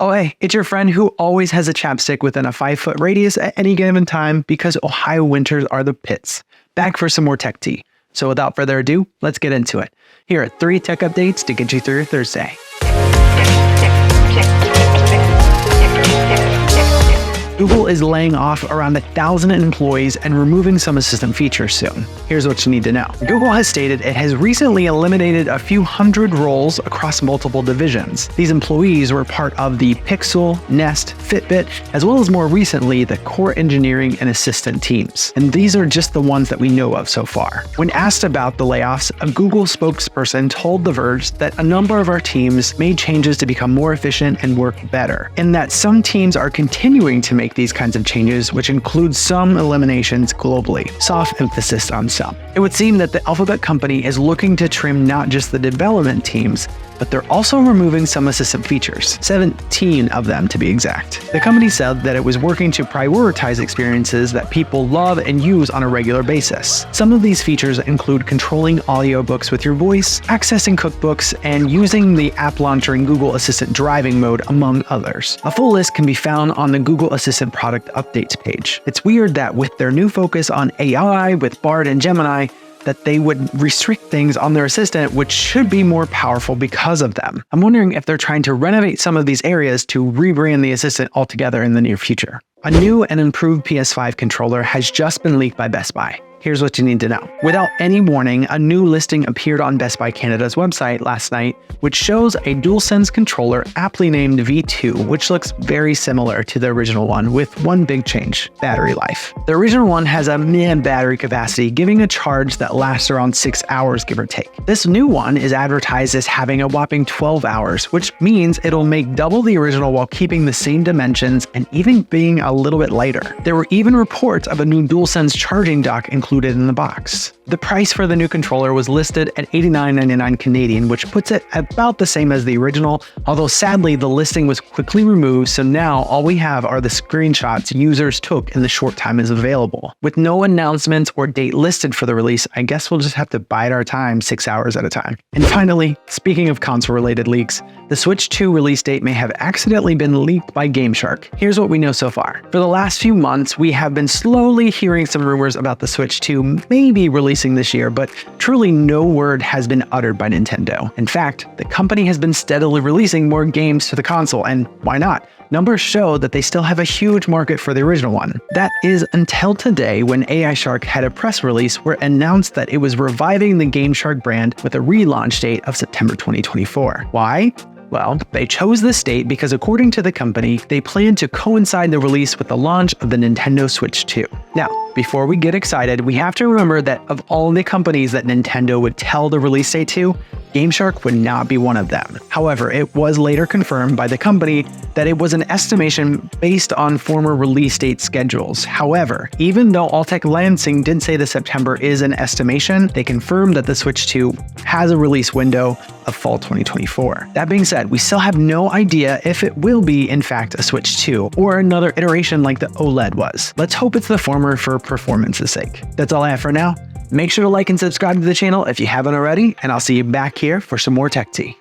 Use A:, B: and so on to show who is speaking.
A: Oh hey, it's your friend who always has a chapstick within a 5-foot radius at any given time because Ohio winters are the pits. Back for some more tech tea. So without further ado, let's get into it. Here are 3 tech updates to get you through your Thursday. Google is laying off around 1,000 employees and removing some assistant features soon. Here's what you need to know. Google has stated it has recently eliminated a few hundred roles across multiple divisions. These employees were part of the Pixel, Nest, Fitbit, as well as more recently the core engineering and assistant teams. And these are just the ones that we know of so far. When asked about the layoffs, a Google spokesperson told The Verge that a number of our teams made changes to become more efficient and work better, and that some teams are continuing to make these kinds of changes, which include some eliminations globally. Soft emphasis on some. It would seem that the Alphabet company is looking to trim not just the development teams, but they're also removing some assistant features, 17 of them to be exact. The company said that it was working to prioritize experiences that people love and use on a regular basis. Some of these features include controlling audiobooks with your voice, accessing cookbooks, and using the app launcher in Google Assistant driving mode, among others. A full list can be found on the Google Assistant product updates page. It's weird that with their new focus on AI with Bard and Gemini, that they would restrict things on their assistant, which should be more powerful because of them. I'm wondering if they're trying to renovate some of these areas to rebrand the assistant altogether in the near future. A new and improved PS5 controller has just been leaked by Best Buy. Here's what you need to know. Without any warning, a new listing appeared on Best Buy Canada's website last night, which shows a DualSense controller aptly named V2, which looks very similar to the original one with one big change: battery life. The original one has a meh battery capacity, giving a charge that lasts around 6 hours, give or take. This new one is advertised as having a whopping 12 hours, which means it'll make double the original while keeping the same dimensions and even being a little bit lighter. There were even reports of a new DualSense charging dock included in the box. The price for the new controller was listed at $89.99 Canadian, which puts it about the same as the original, although sadly the listing was quickly removed, so now all we have are the screenshots users took in the short time is available. With no announcements or date listed for the release, I guess we'll just have to bide our time 6 hours at a time. And finally, speaking of console-related leaks, the Switch 2 release date may have accidentally been leaked by GameShark. Here's what we know so far. For the last few months, we have been slowly hearing some rumors about the Switch 2 maybe releasing this year, but truly no word has been uttered by Nintendo. In fact, the company has been steadily releasing more games to the console, and why not? Numbers show that they still have a huge market for the original one. That is until today, when AI Shark had a press release where it announced that it was reviving the GameShark brand with a relaunch date of September 2024. Why? Well, they chose this date because according to the company, they plan to coincide the release with the launch of the Nintendo Switch 2. Now, before we get excited, we have to remember that of all the companies that Nintendo would tell the release date to, GameShark would not be one of them. However, it was later confirmed by the company that it was an estimation based on former release date schedules. However, even though Alltech Lansing did say the September is an estimation, they confirmed that the Switch 2 has a release window of fall 2024. That being said, we still have no idea if it will be in fact a Switch 2 or another iteration like the OLED was. Let's hope it's the former for performance's sake. That's all I have for now. Make sure to like and subscribe to the channel if you haven't already, and I'll see you back here for some more tech tea.